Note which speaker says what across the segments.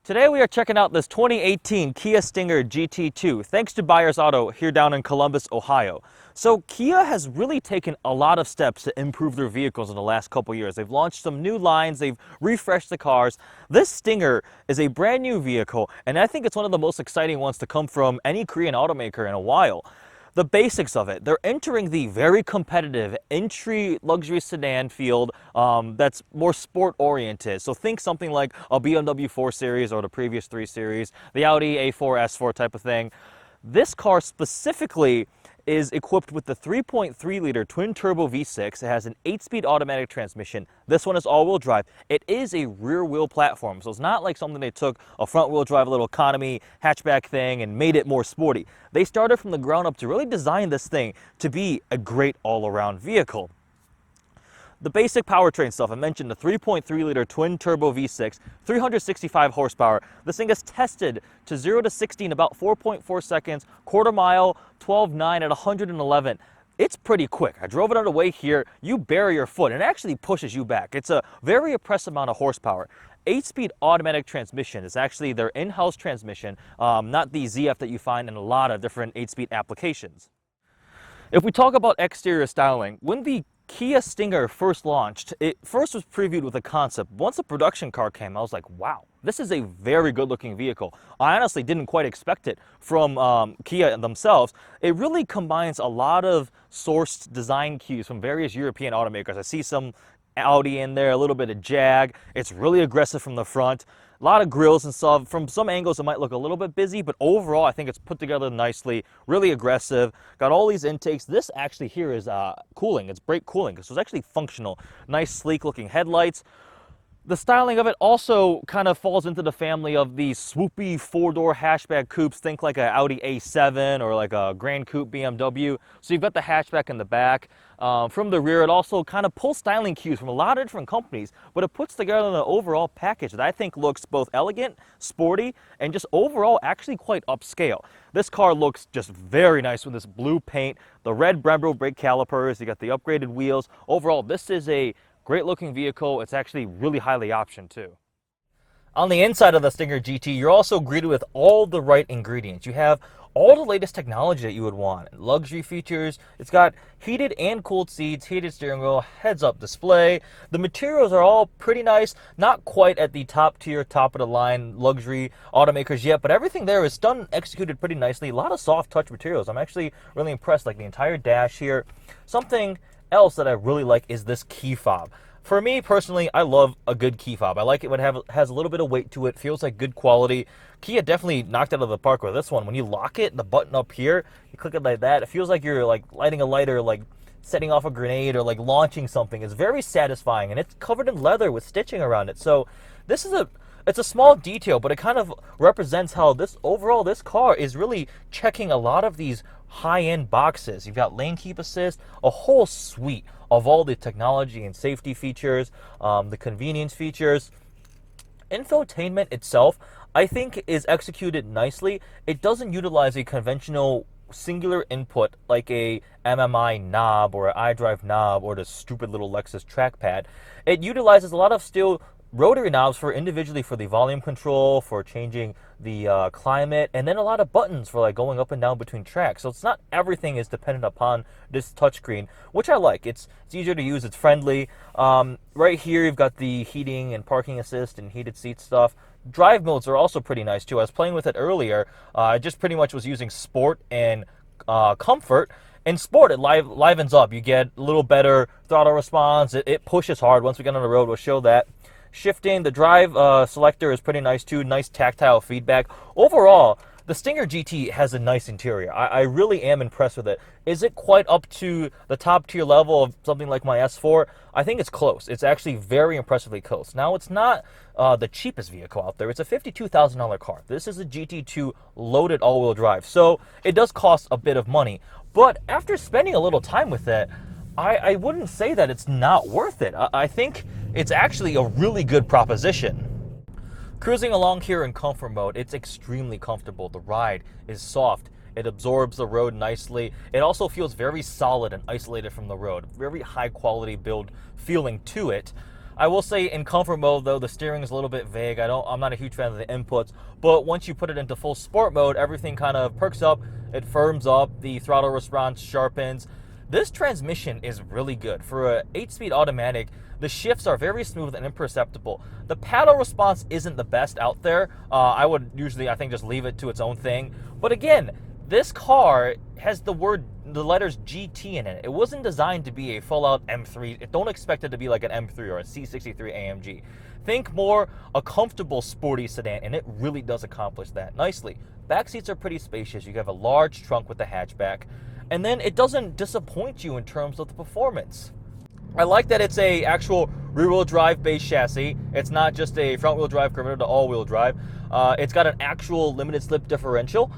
Speaker 1: Today we are checking out this 2018 Kia Stinger GT2 thanks to Buyers Auto here down in Columbus, Ohio. So Kia has really taken a lot of steps to improve their vehicles in the last couple years. They've launched some new lines, they've refreshed the cars. This Stinger is a brand new vehicle, and I think it's one of the most exciting ones to come from any Korean automaker in a while. The basics of it, they're entering the very competitive entry luxury sedan field that's more sport oriented. So think something like a BMW 4 Series or the previous 3 Series, the Audi A4, S4 type of thing. This car specifically is equipped with the 3.3-liter twin-turbo V6. It has an 8-speed automatic transmission. This one is all-wheel drive. It is a rear-wheel platform, so it's not like something they took a front-wheel drive, little economy hatchback thing and made it more sporty. They started from the ground up to really design this thing to be a great all-around vehicle. The basic powertrain stuff, I mentioned the 3.3-liter twin-turbo V6, 365 horsepower. This thing is tested to 0 to 60 in about 4.4 seconds, quarter mile, 12.9 at 111. It's pretty quick. I drove it on the way here. You bury your foot, and it actually pushes you back. It's a very impressive amount of horsepower. 8-speed automatic transmission is actually their in-house transmission, not the ZF that you find in a lot of different 8-speed applications. If we talk about exterior styling, when the Kia Stinger first launched, it first was previewed with a concept. Once the production car came, I was like, wow, this is a very good looking vehicle. I honestly didn't quite expect it from Kia themselves. It really combines a lot of sourced design cues from various European automakers. I see some Audi in there, a little bit of Jag. It's really aggressive from the front. A lot of grills and stuff. From some angles, it might look a little bit busy, but overall, I think it's put together nicely, really aggressive. Got all these intakes. This actually here is cooling. It's brake cooling, so it's actually functional. Nice, sleek-looking headlights. The styling of it also kind of falls into the family of these swoopy 4-door hatchback coupes. Think like an Audi A7 or like a Grand Coupe BMW. So you've got the hatchback in the back. From the rear, it also kind of pulls styling cues from a lot of different companies, but it puts together an overall package that I think looks both elegant, sporty, and just overall actually quite upscale. This car looks just very nice with this blue paint, the red Brembo brake calipers, you got the upgraded wheels. Overall, this is a great looking vehicle. It's actually really highly optioned too. On the inside of the Stinger GT, you're also greeted with all the right ingredients. You have all the latest technology that you would want. Luxury features. It's got heated and cooled seats, heated steering wheel, heads-up display. The materials are all pretty nice. Not quite at the top tier, top of the line luxury automakers yet, but everything there is done, executed pretty nicely. A lot of soft touch materials. I'm actually really impressed. Like the entire dash here. Something else that I really like is this key fob. For me personally, I love a good key fob. I like it when it has a little bit of weight to it, feels like good quality. Kia definitely knocked out of the park with this one. When you lock it, the button up here, you click it like that, it feels like you're like lighting a lighter, like setting off a grenade or like launching something. It's very satisfying, and it's covered in leather with stitching around it. So this is it's a small detail, but it kind of represents how this car is really checking a lot of these high-end boxes. You've got lane keep assist, a whole suite of all the technology and safety features, the convenience features. Infotainment itself, I think, is executed nicely. It doesn't utilize a conventional singular input like a MMI knob or an iDrive knob or the stupid little Lexus trackpad. It utilizes a lot of still rotary knobs for individually for the volume control, for changing the climate, and then a lot of buttons for like going up and down between tracks. So it's not everything is dependent upon this touchscreen, which I like. It's easier to use, it's friendly. Right here you've got the heating and parking assist and heated seat stuff. Drive modes are also pretty nice too. I was playing with it earlier. I just pretty much was using sport and comfort. In sport, it livens up. You get a little better throttle response. It pushes hard. Once we get on the road, we'll show that. Shifting, the drive selector is pretty nice too. Nice tactile feedback. Overall, the Stinger GT has a nice interior. I really am impressed with it. Is it quite up to the top tier level of something like my S4? I think it's close. It's actually very impressively close. Now, it's not the cheapest vehicle out there. It's a $52,000 car. This is a GT2 loaded all-wheel drive. So it does cost a bit of money. But after spending a little time with it, I wouldn't say that it's not worth it. I think it's actually a really good proposition. Cruising along here in comfort mode, it's extremely comfortable. The ride is soft. It absorbs the road nicely. It also feels very solid and isolated from the road. Very high quality build feeling to it. I will say in comfort mode though, the steering is a little bit vague. I'm not a huge fan of the inputs, but once you put it into full sport mode, everything kind of perks up, it firms up, the throttle response sharpens. This transmission is really good. For a 8-speed automatic, the shifts are very smooth and imperceptible. The paddle response isn't the best out there. I would usually, I think, just leave it to its own thing. But again, this car has the letters GT in it. It wasn't designed to be a full-out M3. Don't expect it to be like an M3 or a C63 AMG. Think more a comfortable sporty sedan, and it really does accomplish that nicely. Back seats are pretty spacious. You have a large trunk with the hatchback. And then it doesn't disappoint you in terms of the performance. I like that it's a actual rear-wheel drive base chassis. It's not just a front-wheel drive converted to all-wheel drive. It's got an actual limited slip differential.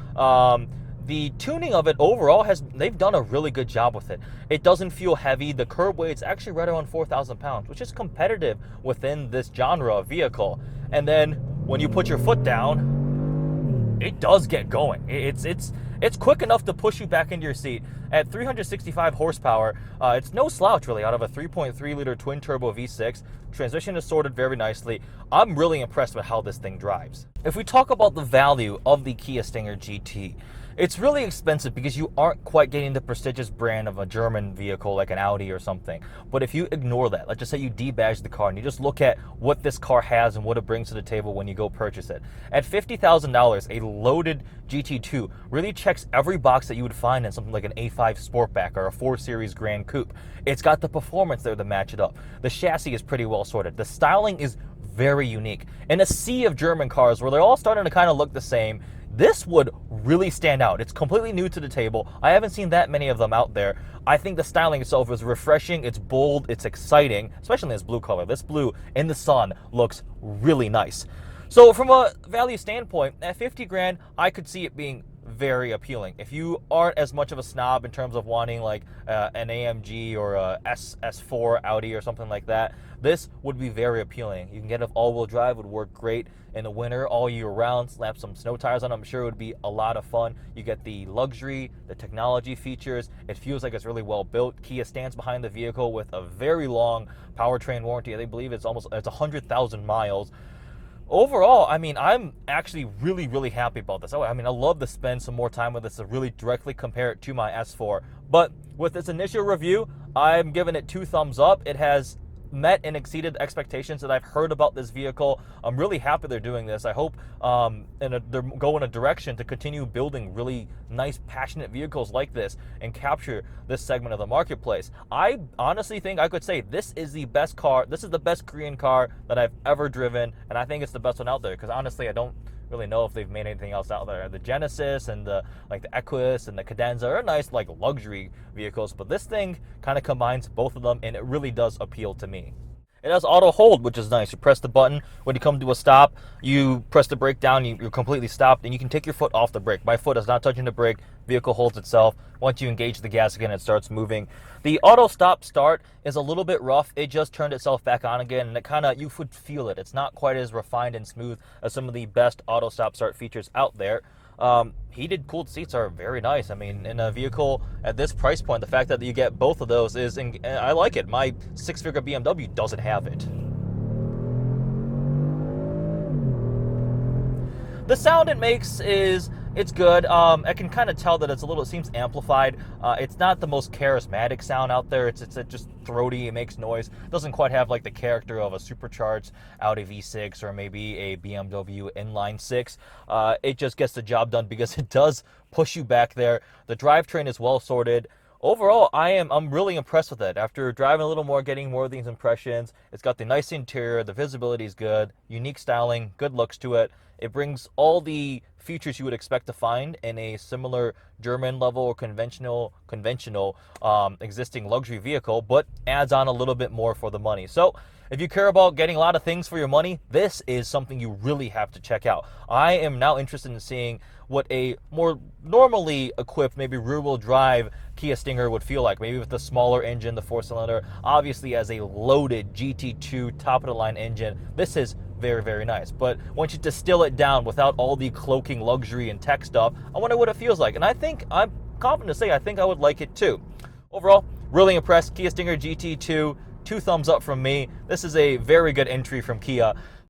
Speaker 1: The tuning of it overall they've done a really good job with it. It doesn't feel heavy. The curb weight's actually right around 4,000 pounds, which is competitive within this genre of vehicle. And then when you put your foot down, it does get going. It's quick enough to push you back into your seat. At 365 horsepower, it's no slouch really out of a 3.3-liter twin-turbo V6. Transmission is sorted very nicely. I'm really impressed with how this thing drives. If we talk about the value of the Kia Stinger GT, it's really expensive because you aren't quite getting the prestigious brand of a German vehicle like an Audi or something. But if you ignore that, let's just say you debadge the car and you just look at what this car has and what it brings to the table when you go purchase it. At $50,000, a loaded GT2 really checks every box that you would find in something like an A5 Sportback or a 4 Series Grand Coupe. It's got the performance there to match it up. The chassis is pretty well sorted. The styling is very unique. In a sea of German cars where they're all starting to kind of look the same, this would really stand out. It's completely new to the table. I haven't seen that many of them out there. I think the styling itself is refreshing, it's bold, it's exciting, especially in this blue color. This blue in the sun looks really nice. So from a value standpoint, at 50 grand, I could see it being very appealing. If you aren't as much of a snob in terms of wanting like an AMG or a S4 Audi or something like that, this would be very appealing. You can get it all-wheel drive, would work great in the winter all year round. Slap some snow tires on it. I'm sure it would be a lot of fun. You get the luxury, the technology features. It feels like it's really well built. Kia stands behind the vehicle with a very long powertrain warranty. I believe it's 100,000 miles. Overall, I mean, I'm actually really, really happy about this. I mean, I love to spend some more time with this to really directly compare it to my S4. But with this initial review, I'm giving it 2 thumbs up. It has met and exceeded expectations that I've heard about this vehicle. I'm really happy they're doing this. I hope they're going in a direction to continue building really nice, passionate vehicles like this and capture this segment of the marketplace. I honestly think I could say this is the best car. This is the best Korean car that I've ever driven, and I think it's the best one out there because honestly, I don't really know if they've made anything else out there. The Genesis and the Equus and the Cadenza are nice like luxury vehicles, but this thing kind of combines both of them, and it really does appeal to me. It has auto hold, which is nice. You press the button when you come to a stop, you press the brake down, you're completely stopped, and you can take your foot off the brake. My foot is not touching the brake, vehicle holds itself. Once you engage the gas again, it starts moving. The auto stop start is a little bit rough. It just turned itself back on again, and it kind of, you would feel it. It's not quite as refined and smooth as some of the best auto stop start features out there. Heated cooled seats are very nice. I mean, in a vehicle at this price point, the fact that you get both of those is, I like it. My 6-figure BMW doesn't have it. The sound it makes it's good. I can kind of tell that it seems amplified. It's not the most charismatic sound out there. It's just throaty. It makes noise. It doesn't quite have like the character of a supercharged Audi V6 or maybe a BMW inline 6. It just gets the job done because it does push you back there. The drivetrain is well sorted. Overall, I'm really impressed with it. After driving a little more, getting more of these impressions, it's got the nice interior, the visibility is good, unique styling, good looks to it. It brings all the features you would expect to find in a similar German level or conventional existing luxury vehicle, but adds on a little bit more for the money. So if you care about getting a lot of things for your money, this is something you really have to check out. I am now interested in seeing what a more normally equipped, maybe rear-wheel drive Kia Stinger would feel like, maybe with the smaller engine, the 4-cylinder. Obviously, as a loaded GT2 top-of-the-line engine, this is very, very nice. But once you distill it down without all the cloaking luxury and tech stuff, I wonder what it feels like. And I'm confident to say I think I would like it too. Overall, really impressed. Kia Stinger GT2, 2 thumbs up from me. This is a very good entry from Kia.